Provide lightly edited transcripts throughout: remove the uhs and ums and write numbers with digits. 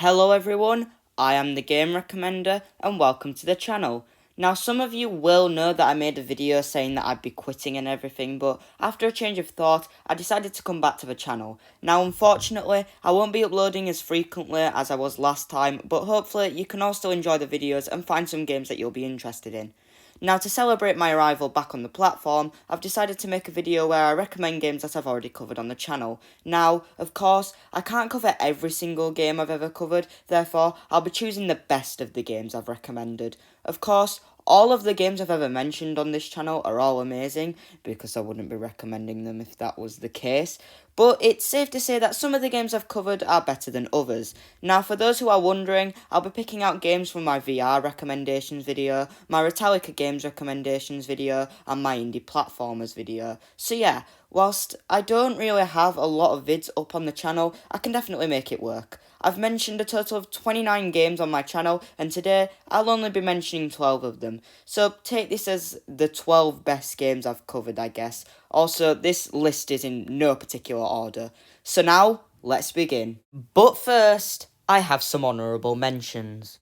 Hello everyone, I am the Game Recommender and welcome to the channel. Now some of you will know that I made a video saying that I'd be quitting and everything, but after a change of thought, I decided to come back to the channel. Now unfortunately, I won't be uploading as frequently as I was last time, but hopefully you can all still enjoy the videos and find some games that you'll be interested in. Now to celebrate my arrival back on the platform, I've decided to make a video where I recommend games that I've already covered on the channel. Now, of course, I can't cover every single game I've ever covered, therefore I'll be choosing the best of the games I've recommended. Of course, all of the games I've ever mentioned on this channel are all amazing, because I wouldn't be recommending them if that was the case. But it's safe to say that some of the games I've covered are better than others. Now, for those who are wondering, I'll be picking out games from my VR recommendations video, my Retallica games recommendations video, and my indie platformers video. So yeah, whilst I don't really have a lot of vids up on the channel, I can definitely make it work. I've mentioned a total of 29 games on my channel, and today I'll only be mentioning 12 of them. So take this as the 12 best games I've covered, I guess. Also, this list is in no particular order. So now, let's begin. But first, I have some honourable mentions.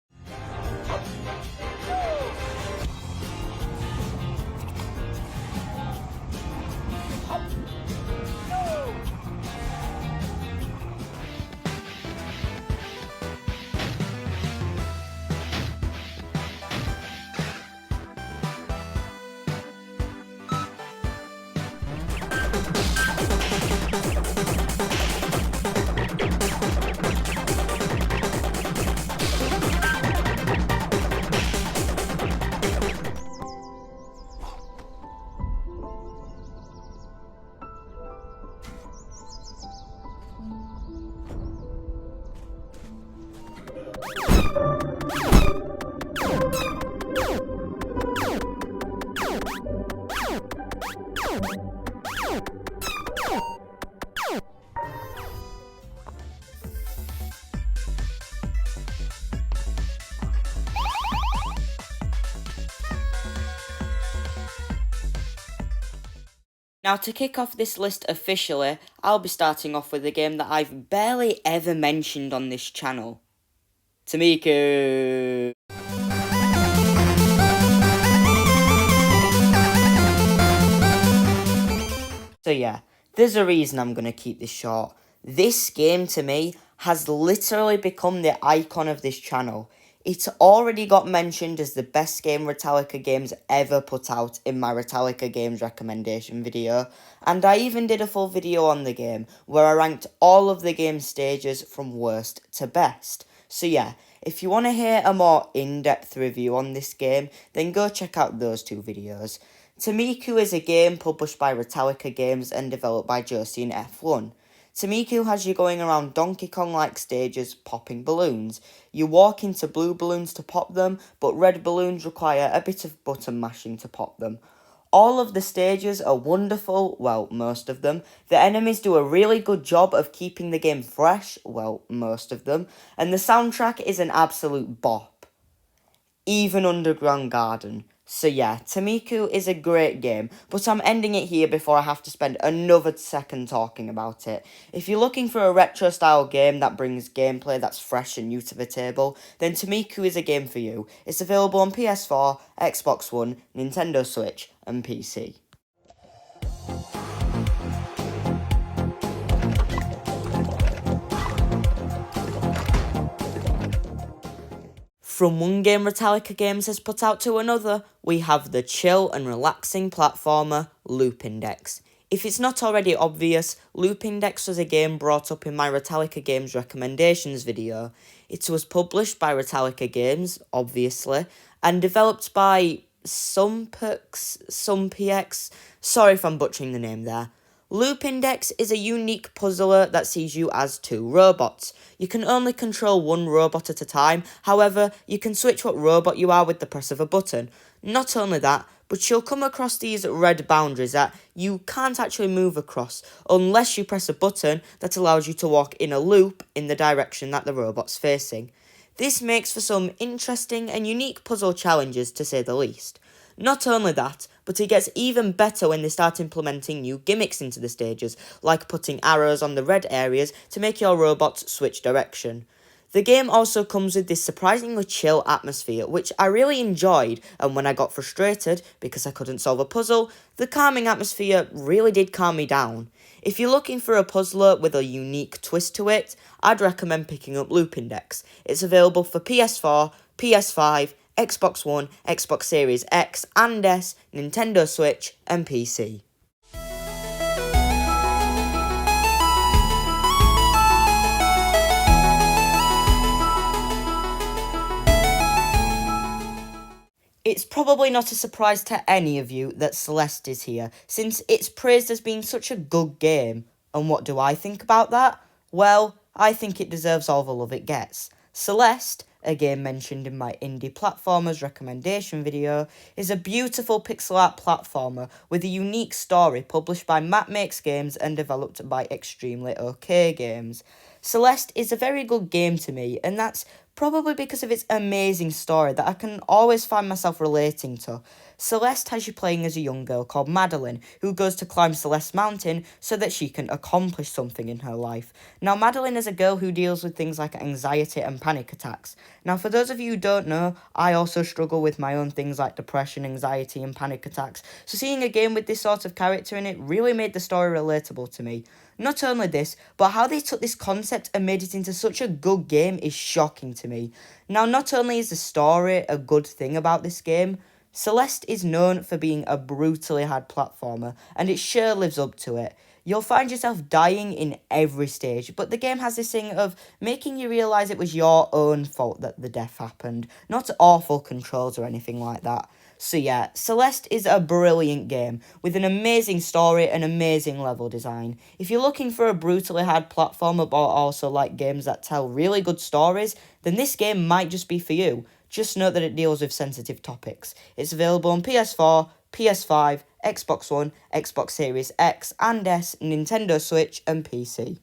Now to kick off this list officially, I'll be starting off with a game that I've barely ever mentioned on this channel. Tamiku! So yeah, there's a reason I'm going to keep this short. This game to me has literally become the icon of this channel. It's already got mentioned as the best game Retallica Games ever put out in my Retallica Games recommendation video, and I even did a full video on the game where I ranked all of the game stages from worst to best. So yeah, if you want to hear a more in-depth review on this game, then go check out those two videos. Tamiku is a game published by Retallica Games and developed by Josie and F1. Tamiku has you going around Donkey Kong-like stages popping balloons. You walk into blue balloons to pop them, but red balloons require a bit of button mashing to pop them. All of the stages are wonderful, well, most of them. The enemies do a really good job of keeping the game fresh, well, most of them. And the soundtrack is an absolute bop. Even Underground Garden. So yeah, Tamiku is a great game, but I'm ending it here before I have to spend another second talking about it. If you're looking for a retro-style game that brings gameplay that's fresh and new to the table, then Tamiku is a game for you. It's available on PS4, Xbox One, Nintendo Switch, and PC. From one game Retallica Games has put out to another, we have the chill and relaxing platformer Loop Index. If it's not already obvious, Loop Index was a game brought up in my Retallica Games recommendations video. It was published by Retallica Games, obviously, and developed by Sumpx, sorry if I'm butchering the name there. Loop Index is a unique puzzler that sees you as two robots. You can only control one robot at a time, however, you can switch what robot you are with the press of a button. Not only that, but you'll come across these red boundaries that you can't actually move across unless you press a button that allows you to walk in a loop in the direction that the robot's facing. This makes for some interesting and unique puzzle challenges to say the least. Not only that, but it gets even better when they start implementing new gimmicks into the stages, like putting arrows on the red areas to make your robots switch direction. The game also comes with this surprisingly chill atmosphere, which I really enjoyed, and when I got frustrated because I couldn't solve a puzzle, the calming atmosphere really did calm me down. If you're looking for a puzzler with a unique twist to it, I'd recommend picking up Loop Index. It's available for PS4, PS5, Xbox One, Xbox Series X and S, Nintendo Switch, and PC. It's probably not a surprise to any of you that Celeste is here, since it's praised as being such a good game. And what do I think about that? Well, I think it deserves all the love it gets. Celeste, a game mentioned in my Indie Platformers recommendation video, is a beautiful pixel art platformer with a unique story published by Matt Makes Games and developed by Extremely OK Games. Celeste is a very good game to me, and that's probably because of its amazing story that I can always find myself relating to. Celeste has you playing as a young girl called Madeline, who goes to climb Celeste Mountain so that she can accomplish something in her life. Now, Madeline is a girl who deals with things like anxiety and panic attacks. Now, for those of you who don't know, I also struggle with my own things like depression, anxiety, and panic attacks, so seeing a game with this sort of character in it really made the story relatable to me. Not only this, but how they took this concept and made it into such a good game is shocking to me. Now, not only is the story a good thing about this game, Celeste is known for being a brutally hard platformer, and it sure lives up to it. You'll find yourself dying in every stage, but the game has this thing of making you realise it was your own fault that the death happened, not awful controls or anything like that. So yeah, Celeste is a brilliant game, with an amazing story and amazing level design. If you're looking for a brutally hard platformer but also like games that tell really good stories, then this game might just be for you. Just note that it deals with sensitive topics. It's available on PS4, PS5, Xbox One, Xbox Series X and S, Nintendo Switch and PC.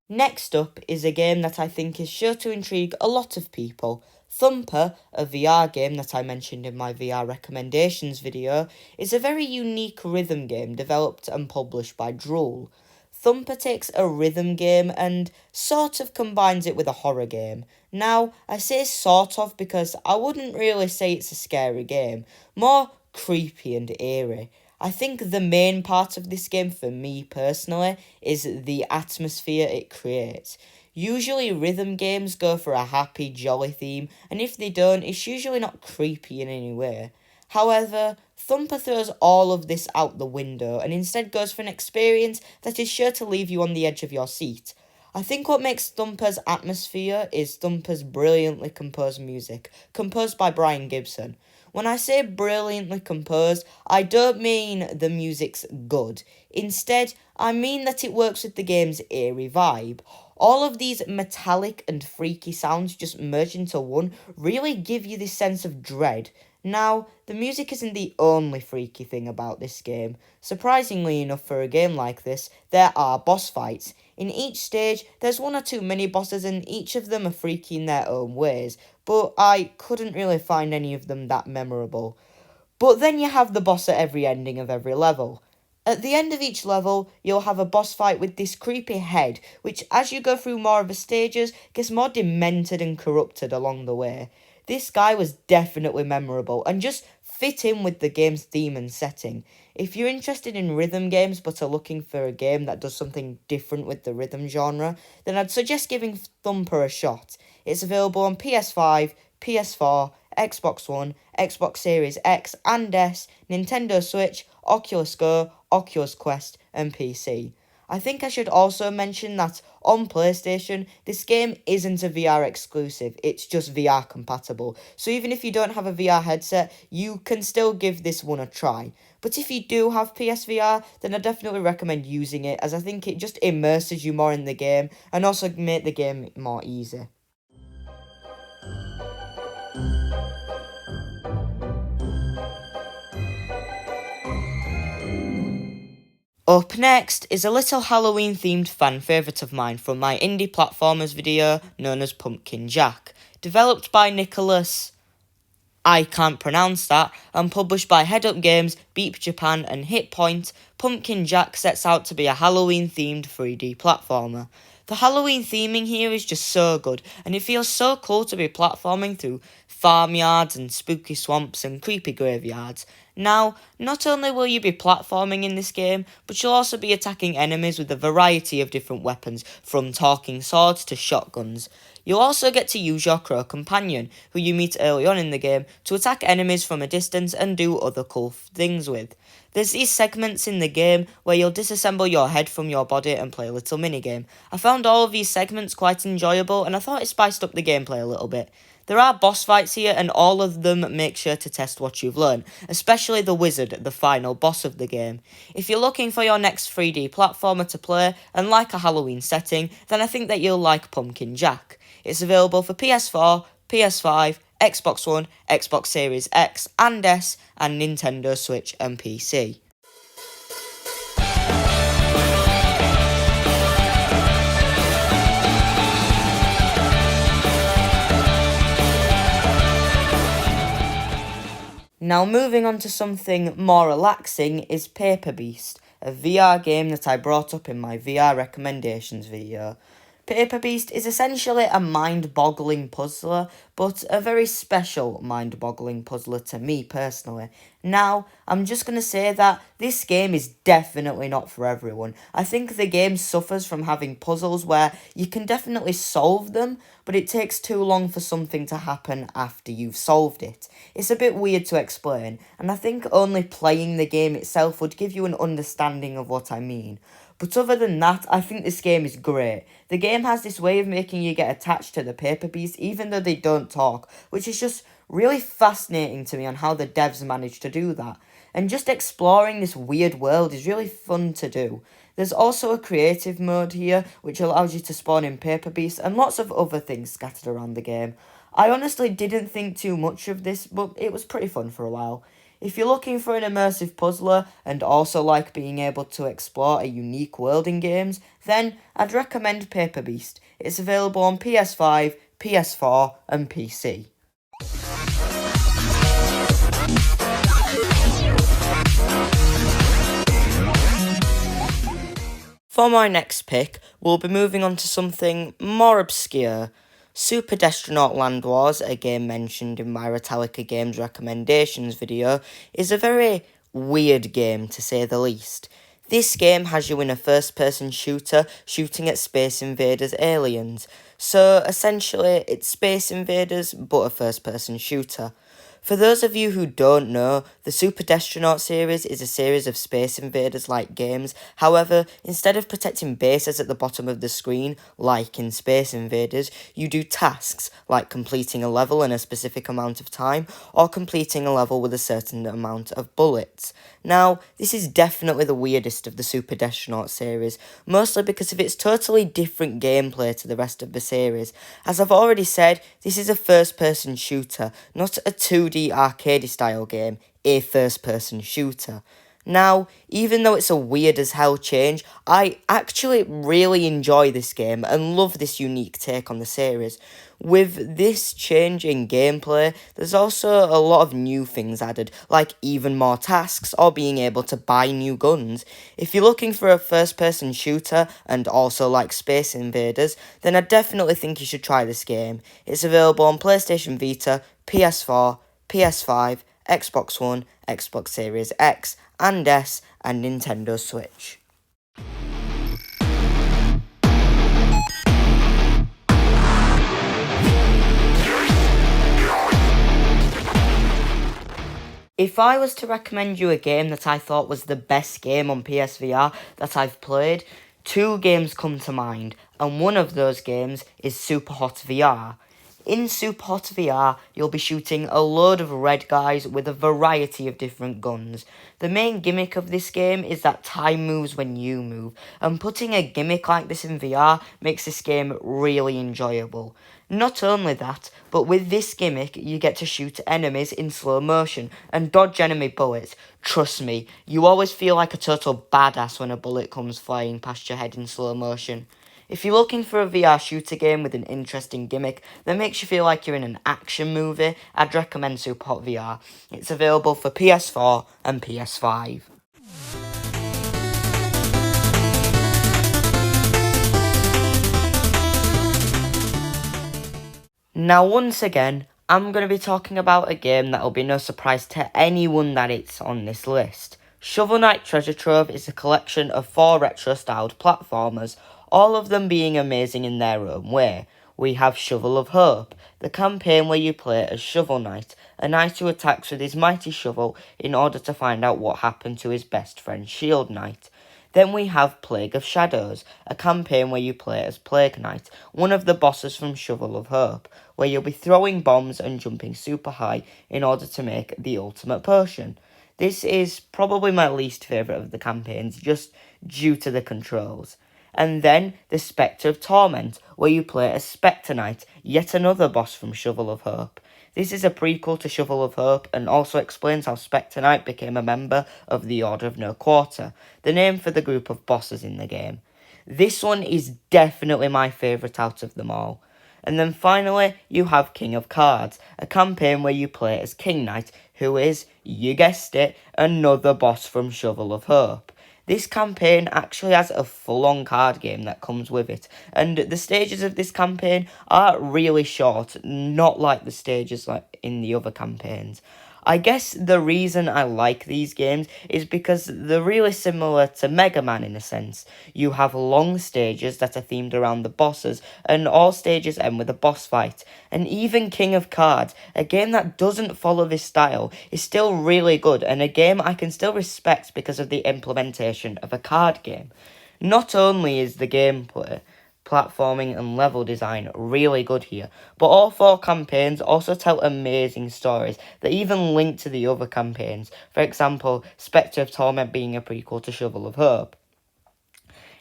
Next up is a game that I think is sure to intrigue a lot of people. Thumper, a VR game that I mentioned in my VR recommendations video, is a very unique rhythm game developed and published by Drool. Thumper takes a rhythm game and sort of combines it with a horror game. Now, I say sort of because I wouldn't really say it's a scary game, more creepy and eerie. I think the main part of this game for me personally is the atmosphere it creates. Usually rhythm games go for a happy, jolly theme, and if they don't, it's usually not creepy in any way. However, Thumper throws all of this out the window and instead goes for an experience that is sure to leave you on the edge of your seat. I think what makes Thumper's atmosphere is Thumper's brilliantly composed music, composed by Brian Gibson. When I say brilliantly composed, I don't mean the music's good. Instead, I mean that it works with the game's eerie vibe. All of these metallic and freaky sounds just merged into one really give you this sense of dread. Now, the music isn't the only freaky thing about this game. Surprisingly enough for a game like this, there are boss fights. In each stage, there's one or two mini-bosses and each of them are freaky in their own ways, but I couldn't really find any of them that memorable. But then you have the boss at every ending of every level. At the end of each level, you'll have a boss fight with this creepy head, which as you go through more of the stages, gets more demented and corrupted along the way. This guy was definitely memorable and just fit in with the game's theme and setting. If you're interested in rhythm games but are looking for a game that does something different with the rhythm genre, then I'd suggest giving Thumper a shot. It's available on PS5, PS4, Xbox One, Xbox Series X and S, Nintendo Switch, Oculus Go, Oculus Quest and PC. I think I should also mention that on PlayStation, this game isn't a VR exclusive, it's just VR compatible. So even if you don't have a VR headset, you can still give this one a try. But if you do have PSVR, then I definitely recommend using it, as I think it just immerses you more in the game and also make the game more easy. Up next is a little Halloween-themed fan favourite of mine from my Indie Platformers video known as Pumpkin Jack, developed by Nicholas... I Can't Pronounce That, and published by Head Up Games, Beep Japan and Hit Point, Pumpkin Jack sets out to be a Halloween-themed 3D platformer. The Halloween theming here is just so good, and it feels so cool to be platforming through farmyards and spooky swamps and creepy graveyards. Now, not only will you be platforming in this game, but you'll also be attacking enemies with a variety of different weapons, from talking swords to shotguns. You'll also get to use your crow companion, who you meet early on in the game, to attack enemies from a distance and do other cool things with. There's these segments in the game where you'll disassemble your head from your body and play a little minigame. I found all of these segments quite enjoyable, and I thought it spiced up the gameplay a little bit. There are boss fights here, and all of them make sure to test what you've learned, especially the wizard, the final boss of the game. If you're looking for your next 3D platformer to play, and like a Halloween setting, then I think that you'll like Pumpkin Jack. It's available for PS4, PS5, Xbox One, Xbox Series X and S, and Nintendo Switch and PC. Now moving on to something more relaxing is Paper Beast, a VR game that I brought up in my VR recommendations video. Paper Beast is essentially a mind-boggling puzzler, but a very special mind-boggling puzzler to me personally. Now, I'm just going to say that this game is definitely not for everyone. I think the game suffers from having puzzles where you can definitely solve them, but it takes too long for something to happen after you've solved it. It's a bit weird to explain, and I think only playing the game itself would give you an understanding of what I mean. But other than that, I think this game is great. The game has this way of making you get attached to the Paper Beast even though they don't talk, which is just really fascinating to me on how the devs managed to do that. And just exploring this weird world is really fun to do. There's also a creative mode here, which allows you to spawn in Paper Beasts and lots of other things scattered around the game. I honestly didn't think too much of this, but it was pretty fun for a while. If you're looking for an immersive puzzler and also like being able to explore a unique world in games, then I'd recommend Paper Beast. It's available on PS5, PS4 and PC. For my next pick, we'll be moving on to something more obscure. Super Destroynot Land Wars, a game mentioned in my Retallica Games recommendations video, is a very weird game to say the least. This game has you in a first-person shooter shooting at Space Invaders aliens, so essentially it's Space Invaders but a first-person shooter. For those of you who don't know, the Super Destroynot series is a series of Space Invaders-like games. However, instead of protecting bases at the bottom of the screen, like in Space Invaders, you do tasks, like completing a level in a specific amount of time, or completing a level with a certain amount of bullets. Now, this is definitely the weirdest of the Super Destroynot series, mostly because of its totally different gameplay to the rest of the series. As I've already said, this is a first-person shooter, not a 2D arcade style game, a first-person shooter. Now, even though it's a weird as hell change, I actually really enjoy this game and love this unique take on the series. With this change in gameplay, there's also a lot of new things added, like even more tasks or being able to buy new guns. If you're looking for a first-person shooter and also like Space Invaders, then I definitely think you should try this game. It's available on PlayStation Vita, PS4, PS5, Xbox One, Xbox Series X and S, and Nintendo Switch. If I was to recommend you a game that I thought was the best game on PSVR that I've played, two games come to mind, and one of those games is Super Hot VR. In Super Hot VR, you'll be shooting a load of red guys with a variety of different guns. The main gimmick of this game is that time moves when you move, and putting a gimmick like this in VR makes this game really enjoyable. Not only that, but with this gimmick, you get to shoot enemies in slow motion and dodge enemy bullets. Trust me, you always feel like a total badass when a bullet comes flying past your head in slow motion. If you're looking for a VR shooter game with an interesting gimmick that makes you feel like you're in an action movie, I'd recommend Superhot VR. It's available for PS4 and PS5. Now once again, I'm going to be talking about a game that'll be no surprise to anyone that it's on this list. Shovel Knight Treasure Trove is a collection of 4 retro-styled platformers, all of them being amazing in their own way. We have Shovel of Hope, the campaign where you play as Shovel Knight, a knight who attacks with his mighty shovel in order to find out what happened to his best friend Shield Knight. Then we have Plague of Shadows, a campaign where you play as Plague Knight, one of the bosses from Shovel of Hope, where you'll be throwing bombs and jumping super high in order to make the ultimate potion. This is probably my least favourite of the campaigns, just due to the controls. And then the Spectre of Torment, where you play as Spectre Knight, yet another boss from Shovel of Hope. This is a prequel to Shovel of Hope and also explains how Spectre Knight became a member of the Order of No Quarter, the name for the group of bosses in the game. This one is definitely my favourite out of them all. And then finally, you have King of Cards, a campaign where you play as King Knight, who is, you guessed it, another boss from Shovel of Hope. This campaign actually has a full-on card game that comes with it, and the stages of this campaign are really short, not like the stages like in the other campaigns. I guess the reason I like these games is because they're really similar to Mega Man in a sense. You have long stages that are themed around the bosses, and all stages end with a boss fight. And even King of Cards, a game that doesn't follow this style, is still really good, and a game I can still respect because of the implementation of a card game. Not only is the gameplay, platforming and level design really good here, but all 4 campaigns also tell amazing stories that even link to the other campaigns, for example, Spectre of Torment being a prequel to Shovel of Hope.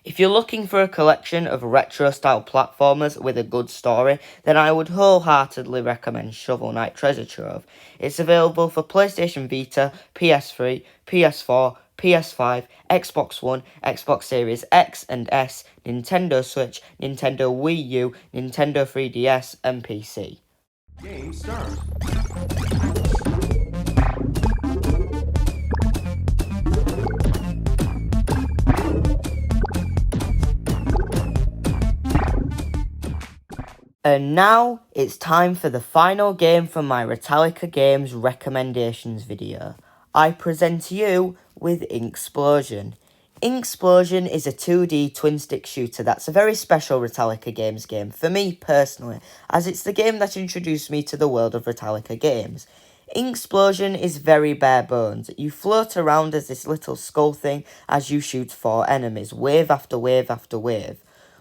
If you're looking for a collection of retro-style platformers with a good story, then I would wholeheartedly recommend Shovel Knight Treasure Trove. It's available for PlayStation Vita, PS3, PS4, PS5, Xbox One, Xbox Series X and S, Nintendo Switch, Nintendo Wii U, Nintendo 3DS, and PC. Game start. And now it's time for the final game from my Retallica Games recommendations video. I present to you with Inksplosion. Inksplosion is a 2D twin-stick shooter that's a very special Retallica Games game for me personally, as it's the game that introduced me to the world of Retallica Games. Inksplosion is very bare bones. You float around as this little skull thing as you shoot 4 enemies, wave after wave after wave.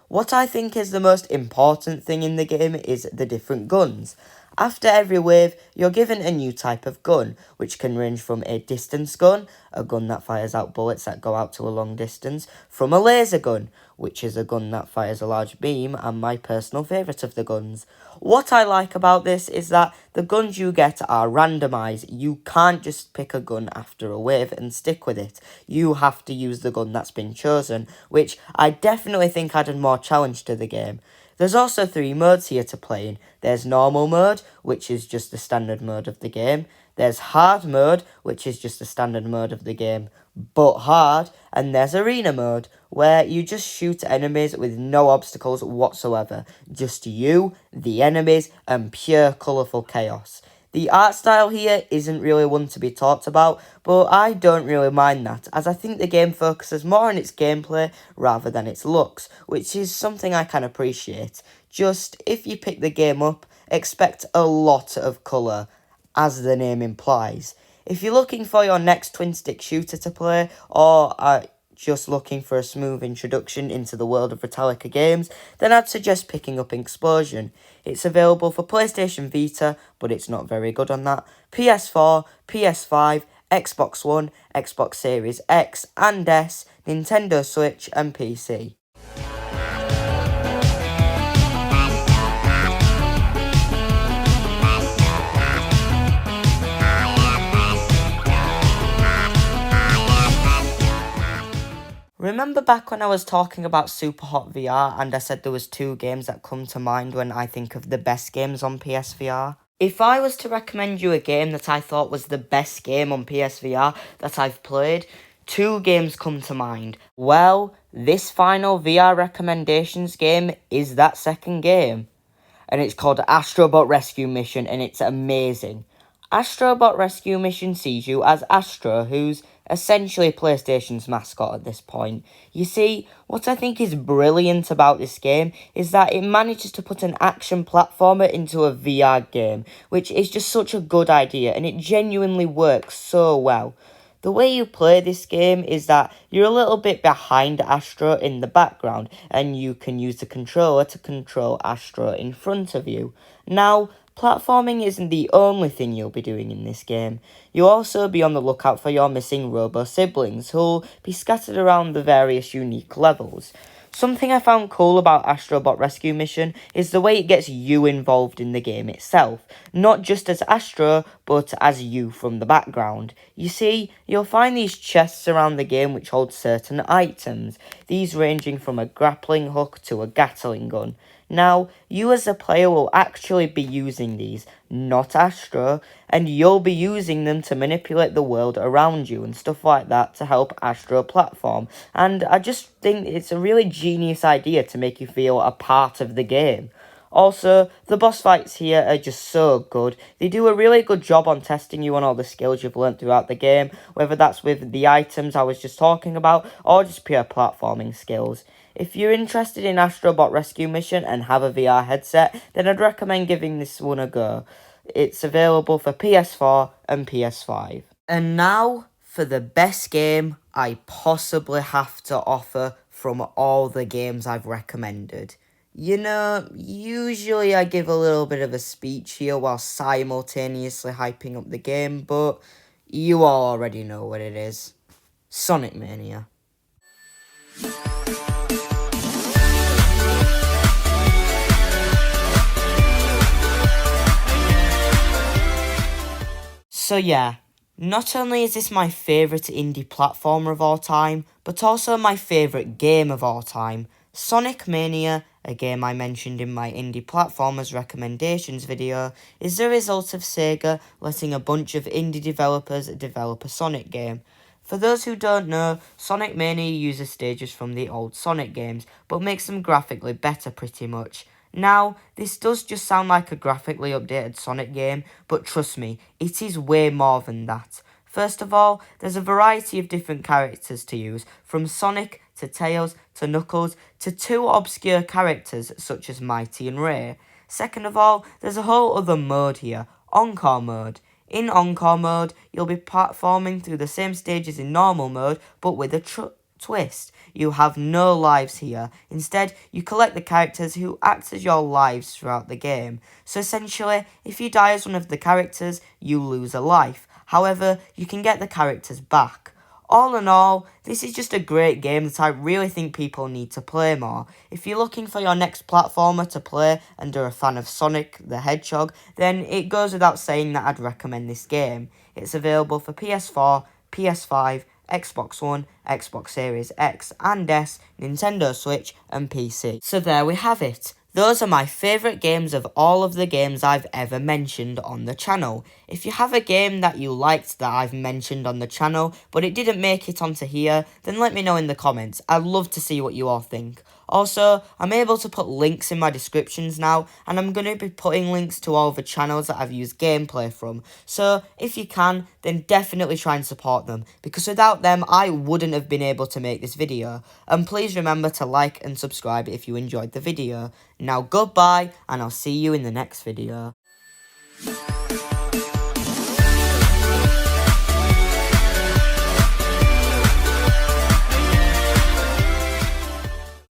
What I think is the most important thing in the game is the different guns. After every wave, you're given a new type of gun, which can range from a distance gun, a gun that fires out bullets that go out to a long distance, from a laser gun, which is a gun that fires a large beam and my personal favourite of the guns. What I like about this is that the guns you get are randomised. You can't just pick a gun after a wave and stick with it. You have to use the gun that's been chosen, which I definitely think added more challenge to the game. There's also 3 modes here to play in. There's normal mode, which is just the standard mode of the game. There's hard mode, which is just the standard mode of the game, but hard. And there's arena mode, where you just shoot enemies with no obstacles whatsoever. Just you, the enemies, and pure colourful chaos. The art style here isn't really one to be talked about, but I don't really mind that, as I think the game focuses more on its gameplay rather than its looks, which is something I can appreciate. Just, if you pick the game up, expect a lot of colour, as the name implies. If you're looking for your next twin-stick shooter to play, or are just looking for a smooth introduction into the world of Retallica Games, then I'd suggest picking up Inksplosion. It's available for PlayStation Vita, but it's not very good on that, PS4, PS5, Xbox One, Xbox Series X and S, Nintendo Switch and PC. Remember remember back when I was talking about Super Hot VR and I said there was 2 games that come to mind when I think of the best games on PSVR? If I was to recommend you a game that I thought was the best game on PSVR that I've played, 2 games come to mind. Well, this final VR recommendations game is that second game. And it's called Astrobot Rescue Mission, and it's amazing. Astrobot Rescue Mission sees you as Astra, who's essentially PlayStation's mascot at this point. You see, what I think is brilliant about this game is that it manages to put an action platformer into a VR game, which is just such a good idea, and it genuinely works so well. The way you play this game is that you're a little bit behind Astra in the background, and you can use the controller to control Astra in front of you. Now, platforming isn't the only thing you'll be doing in this game. You'll also be on the lookout for your missing robo-siblings, who'll be scattered around the various unique levels. Something I found cool about Astrobot Rescue Mission is the way it gets you involved in the game itself, not just as Astra, but as you from the background. You see, you'll find these chests around the game which hold certain items, these ranging from a grappling hook to a Gatling gun. Now, you as a player will actually be using these, not Astra, and you'll be using them to manipulate the world around you and stuff like that to help Astra platform. And I just think it's a really genius idea to make you feel a part of the game. Also, the boss fights here are just so good. They do a really good job on testing you on all the skills you've learnt throughout the game, whether that's with the items I was just talking about, or just pure platforming skills. If you're interested in Astrobot Rescue Mission and have a VR headset, then I'd recommend giving this one a go. It's available for PS4 and PS5. And now, for the best game I possibly have to offer from all the games I've recommended. You know, usually I give a little bit of a speech here while simultaneously hyping up the game, but you all already know what it is. Sonic Mania. So yeah, not only is this my favourite indie platformer of all time, but also my favourite game of all time. Sonic Mania, a game I mentioned in my indie platformers recommendations video, is the result of Sega letting a bunch of indie developers develop a Sonic game. For those who don't know, Sonic Mania uses stages from the old Sonic games, but makes them graphically better pretty much. Now, this does just sound like a graphically updated Sonic game, but trust me, it is way more than that. First of all, there's a variety of different characters to use, from Sonic to Tails to Knuckles to 2 obscure characters such as Mighty and Ray. Second of all, there's a whole other mode here, Encore mode. In Encore mode, you'll be platforming through the same stages in normal mode, but with a twist. You have no lives here. Instead, you collect the characters who act as your lives throughout the game. So essentially, if you die as one of the characters, you lose a life. However, you can get the characters back. All in all, this is just a great game that I really think people need to play more. If you're looking for your next platformer to play and are a fan of Sonic the Hedgehog, then it goes without saying that I'd recommend this game. It's available for PS4, PS5, Xbox One, Xbox Series X and S, Nintendo Switch and PC. So there we have it. Those are my favourite games of all of the games I've ever mentioned on the channel. If you have a game that you liked that I've mentioned on the channel, but it didn't make it onto here, then let me know in the comments. I'd love to see what you all think. Also, I'm able to put links in my descriptions now, and I'm going to be putting links to all the channels that I've used gameplay from. So, if you can, then definitely try and support them, because without them, I wouldn't have been able to make this video. And please remember to like and subscribe if you enjoyed the video. Now goodbye, and I'll see you in the next video.